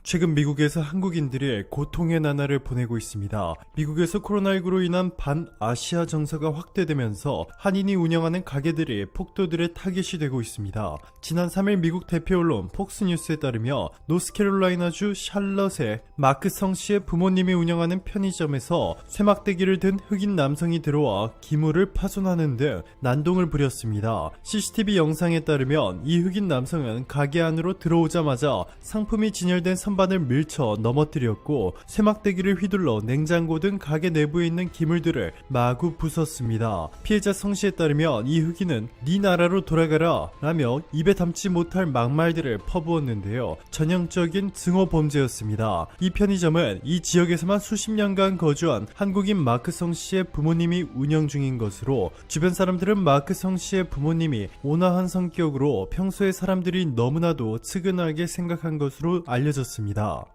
최근 미국에서 한국인들이 고통의 나날을 보내고 있습니다. 미국에서 코로나19로 인한 반아시아 정서가 확대되면서 한인이 운영하는 가게들이 폭도들의 타깃이 되고 있습니다. 지난 3일 미국 대표 언론 폭스뉴스에 따르며 노스캐롤라이나주 샬럿의 마크 성 씨의 부모님이 운영하는 편의점에서 쇠막대기를 든 흑인 남성이 들어와 기물을 파손하는 등 난동을 부렸습니다. CCTV 영상에 따르면 이 흑인 남성은 가게 안으로 들어오자마자 상품이 진열된 선반을 밀쳐 넘어뜨렸고 쇠막대기를 휘둘러 냉장고 등 가게 내부에 있는 기물들을 마구 부쉈습니다. 피해자 성씨에 따르면 이 흑인은 네 나라로 돌아가라 라며 입에 담지 못할 막말들을 퍼부었는데요. 전형적인 증오 범죄였습니다. 이 편의점은 이 지역에서만 수십 년간 거주한 한국인 마크 성씨의 부모님이 운영 중인 것으로 주변 사람들은 마크 성씨의 부모님이 온화한 성격으로 평소에 사람들이 너무나도 측은하게 생각한 것으로 알려졌습니다.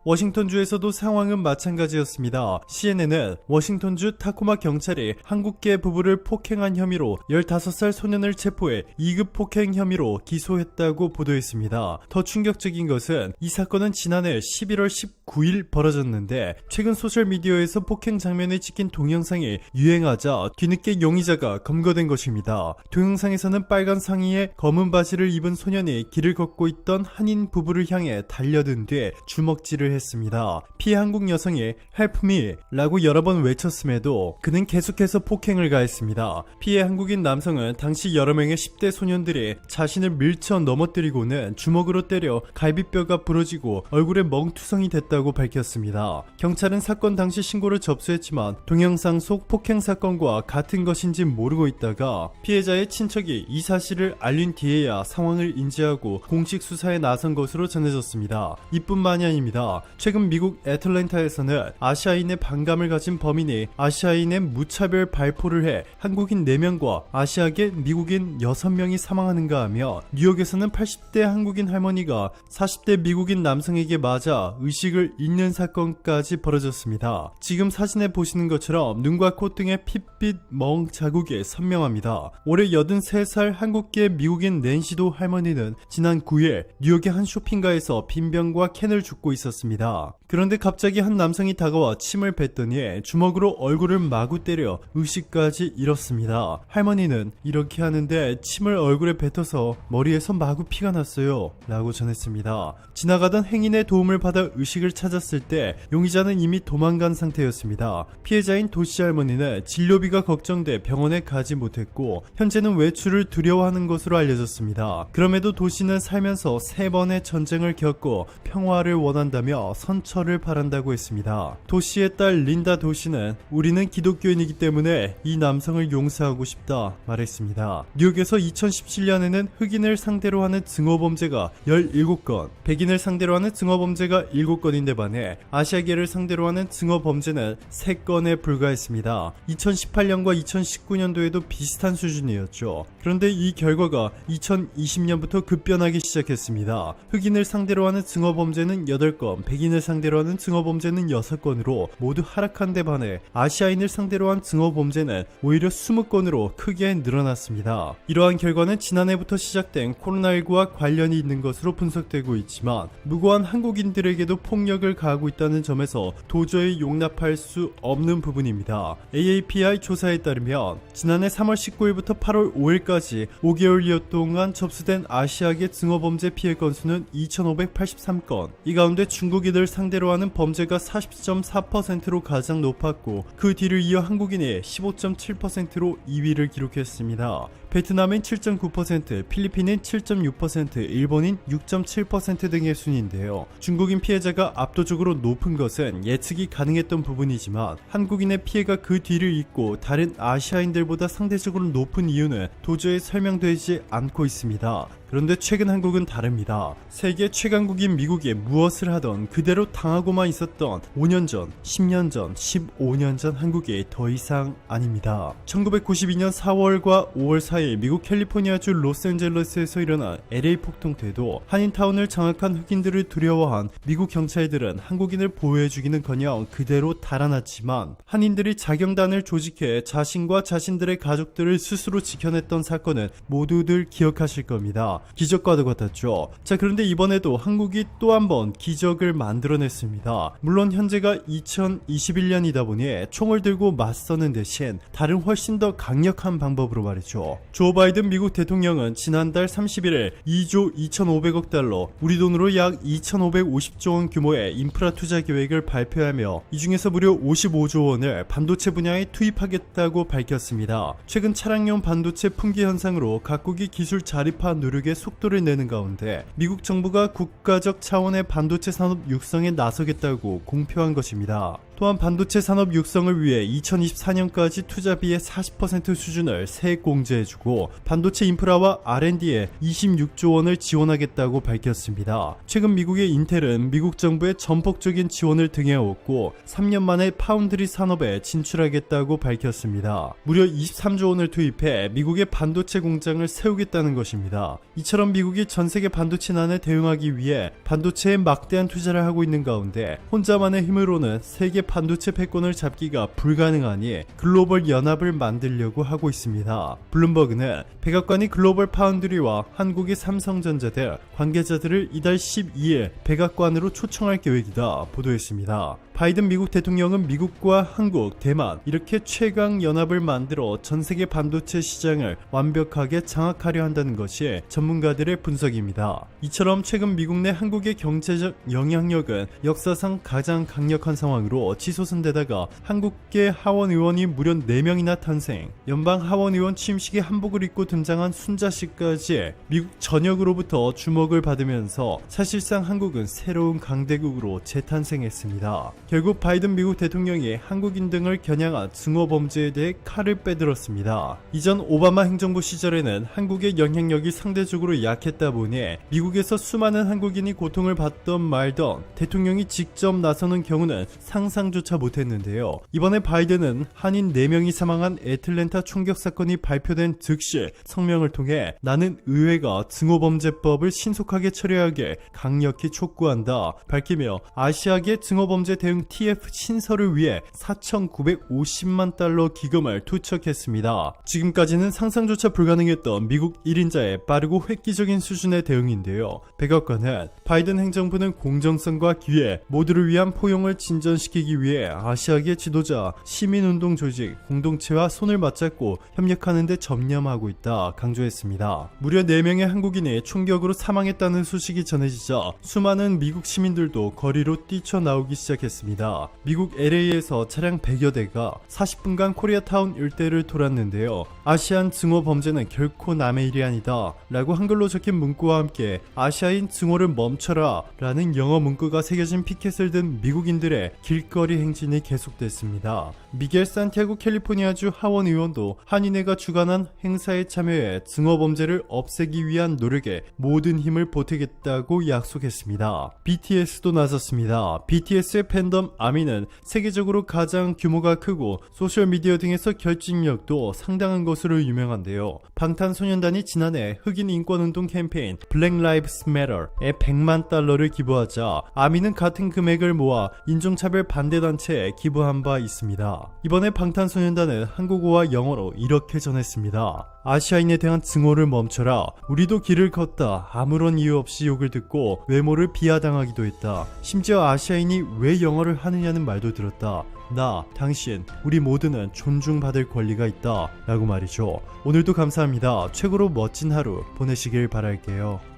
워싱턴주에서도 상황은 마찬가지였습니다. CNN은 워싱턴주 타코마 경찰이 한국계 부부를 폭행한 혐의로 15살 소년을 체포해 2급 폭행 혐의로 기소했다고 보도했습니다. 더 충격적인 것은 이 사건은 지난해 11월 19일 벌어졌는데 최근 소셜미디어에서 폭행 장면을 찍힌 동영상이 유행하자 뒤늦게 용의자가 검거된 것입니다. 동영상에서는 빨간 상의에 검은 바지를 입은 소년이 길을 걷고 있던 한인 부부를 향해 달려든 뒤 주먹질을 했습니다. 피해 한국 여성이 Help me 라고 여러 번 외쳤음에도 그는 계속해서 폭행을 가했습니다. 피해 한국인 남성은 당시 여러 명의 10대 소년들이 자신을 밀쳐 넘어뜨리고는 주먹으로 때려 갈비뼈가 부러지고 얼굴에 멍투성이 됐다고 밝혔습니다. 경찰은 사건 당시 신고를 접수했지만 동영상 속 폭행 사건과 같은 것인지 모르고 있다가 피해자의 친척이 이 사실을 알린 뒤에야 상황을 인지하고 공식 수사에 나선 것으로 전해졌습니다. 이뿐만이 아닙니다. 최근 미국 애틀랜타에서는 아시아인의 반감을 가진 범인이 아시아인의 무차별 발포를 해 한국인 4명과 아시아계 미국인 6명이 사망하는가 하며 뉴욕에서는 80대 한국인 할머니가 40대 미국인 남성에게 맞아 의식을 잃는 사건까지 벌어졌습니다. 지금 사진에 보시는 것처럼 눈과 코 등의 핏빛 멍 자국이 선명합니다. 올해 83살 한국계 미국인 낸시도 할머니는 지난 9일 뉴욕의 한 쇼핑가에서 빈병과 캔을 줍고 있었습니다. 그런데 갑자기 한 남성이 다가와 침을 뱉더니 주먹으로 얼굴을 마구 때려 의식까지 잃었습니다. 할머니는 이렇게 하는데 침을 얼굴에 뱉어서 머리에서 마구 피가 났어요 라고 전했습니다. 지나가던 행인의 도움을 받아 의식을 찾았을 때 용의자는 이미 도망간 상태였습니다. 피해자인 도씨 할머니는 진료비가 걱정돼 병원에 가지 못했고 현재는 외출을 두려워하는 것으로 알려졌습니다. 그럼에도 도씨는 살면서 3번의 전쟁을 겪고 평화를 원한다며 선처를 바란다고 했습니다. 도씨의 딸 린다 도씨는 우리는 기독교인이기 때문에 이 남성을 용서하고 싶다 말했습니다. 뉴욕에서 2017년에는 흑인을 상대로 하는 증오범죄가 17건, 백인을 상대로 하는 증오범죄가 7건인데 반해 아시아계를 상대로 하는 증오범죄는 3건에 불과했습니다. 2018년과 2019년도에도 비슷한 수준이었죠. 그런데 이 결과가 2020년부터 급변하기 시작했습니다. 흑인을 상대로 하는 증오범죄는 8건, 백인을 상대로 하는 증오범죄는 6건으로 모두 하락한 데 반해 아시아인을 상대로 한 증오범죄는 오히려 20건으로 크게 늘어났습니다. 이러한 결과는 지난해부터 시작된 코로나19와 관련이 있는 것으로 분석되고 있지만 무고한 한국인들에게도 폭력을 가하고 있다는 점에서 도저히 용납할 수 없는 부분입니다. AAPI 조사에 따르면 지난해 3월 19일부터 8월 5일까지 5개월여 동안 접수된 아시아계 증오범죄 피해 건수는 2,583건, 이 가운데 중국인을 상대로 하는 범죄가 40.4%로 가장 높았고 그 뒤를 이어 한국인이 15.7%로 2위를 기록했습니다. 베트남인 7.9%, 필리핀인 7.6%, 일본인 6.7% 등의 순인데요. 중국인 피해자가 압도적으로 높은 것은 예측이 가능했던 부분이지만 한국인의 피해가 그 뒤를 잇고 다른 아시아인들보다 상대적으로 높은 이유는 도저히 설명되지 않고 있습니다. 그런데 최근 한국은 다릅니다. 세계 최강국인 미국이 무엇을 하던 그대로 당하고만 있었던 5년 전, 10년 전, 15년 전 한국이 더 이상 아닙니다. 1992년 4월과 5월 사이 미국 캘리포니아주 로스앤젤레스에서 일어난 LA 폭동 때도 한인타운을 장악한 흑인들을 두려워한 미국 경찰들은 한국인을 보호해주기는커녕 그대로 달아났지만 한인들이 자경단을 조직해 자신과 자신들의 가족들을 스스로 지켜냈던 사건은 모두들 기억하실 겁니다. 기적과도 같았죠. 자, 그런데 이번에도 한국이 또 한 번 기적을 만들어냈습니다. 물론 현재가 2021년이다 보니 총을 들고 맞서는 대신 다른 훨씬 더 강력한 방법으로 말이죠. 조 바이든 미국 대통령은 지난달 31일 2조 2,500억 달러, 우리 돈으로 약 2,550조 원 규모의 인프라 투자 계획을 발표하며 이 중에서 무려 55조 원을 반도체 분야에 투입하겠다고 밝혔습니다. 최근 차량용 반도체 품귀 현상으로 각국이 기술 자립화 노력에 속도를 내는 가운데 미국 정부가 국가적 차원의 반도체 산업 육성에 나서겠다고 공표한 것입니다. 또한 반도체 산업 육성을 위해 2024년까지 투자비의 40% 수준을 세액 공제해주고 반도체 인프라와 R&D에 26조 원을 지원하겠다고 밝혔습니다. 최근 미국의 인텔은 미국 정부의 전폭적인 지원을 등에업고 3년 만에 파운드리 산업에 진출하겠다고 밝혔습니다. 무려 23조 원을 투입해 미국의 반도체 공장을 세우겠다는 것입니다. 이처럼 미국이 전세계 반도체난에 대응하기 위해 반도체에 막대한 투자를 하고 있는 가운데 혼자만의 힘으로는 세계 반도체 패권을 잡기가 불가능하니 글로벌 연합을 만들려고 하고 있습니다. 블룸버그는 백악관이 글로벌 파운드리와 한국의 삼성전자 등 관계자들을 이달 12일 백악관으로 초청할 계획이다 보도했습니다. 바이든 미국 대통령은 미국과 한국, 대만 이렇게 최강 연합을 만들어 전세계 반도체 시장을 완벽하게 장악하려 한다는 것이 전문가들의 분석입니다. 이처럼 최근 미국 내 한국의 경제적 영향력은 역사상 가장 강력한 상황으로 치솟은데다가 한국계 하원 의원이 무려 4명이나 탄생, 연방 하원 의원 취임식에 한복을 입고 등장한 순자씨까지 미국 전역으로부터 주목을 받으면서 사실상 한국은 새로운 강대국으로 재탄생했습니다. 결국 바이든 미국 대통령이 한국인 등을 겨냥한 증오 범죄에 대해 칼을 빼들었습니다. 이전 오바마 행정부 시절에는 한국의 영향력이 상대적으로 약했다 보니 미국에서 수많은 한국인이 고통을 받던 말던 대통령이 직접 나서는 경우는 상상조차 못했는데요. 이번에 바이든은 한인 4명이 사망한 애틀랜타 총격 사건이 발표된 즉시 성명을 통해 나는 의회가 증오범죄법을 신속하게 처리하게 강력히 촉구한다 밝히며 아시아계 증오범죄 대응 TF 신설을 위해 4,950만 달러 기금을 투척했습니다. 지금까지는 상상조차 불가능했던 미국 1인자의 빠르고 획기적인 수준의 대응인데요. 백악관은 바이든 행정부는 공정성과 기회 모두를 위한 포용을 진전시키기 위해 아시아계 지도자, 시민운동 조직, 공동체와 손을 맞잡고 협력하는 데 전념하고 있다 강조했습니다. 무려 4명의 한국인이 총격으로 사망했다는 소식이 전해지자 수많은 미국 시민들도 거리로 뛰쳐나오기 시작했습니다. 미국 LA에서 차량 100여 대가 40분간 코리아타운 일대를 돌았는데요. 아시안 증오 범죄는 결코 남의 일이 아니다 라고 한글로 적힌 문구와 함께 아시아인 증오를 멈춰라 라는 영어 문구가 새겨진 피켓을 든 미국인들의 길거리 행진이 계속됐습니다. 미겔 산티아고 캘리포니아주 하원 의원도 한인회가 주관한 행사에 참여해 증오 범죄를 없애기 위한 노력에 모든 힘을 보태겠다고 약속했습니다. BTS도 나섰습니다. BTS의 팬덤 아미는 세계적으로 가장 규모가 크고 소셜미디어 등에서 결집력도 상당한 것으로 유명한데요. 방탄소년단이 지난해 흑인 인권운동 캠페인 Black Lives Matter에 100만 달러를 기부하자 아미는 같은 금액을 모아 인종차별 반대단체에 기부한 바 있습니다. 이번에 방탄소년단은 한국어와 영어로 이렇게 전했습니다. 아시아인에 대한 증오를 멈춰라. 우리도 길을 걷다 아무런 이유 없이 욕을 듣고 외모를 비하당하기도 했다. 심지어 아시아인이 왜 영어를 하느냐는 말도 들었다. 나, 당신, 우리 모두는 존중받을 권리가 있다 라고 말이죠. 오늘도 감사합니다. 최고로 멋진 하루 보내시길 바랄게요.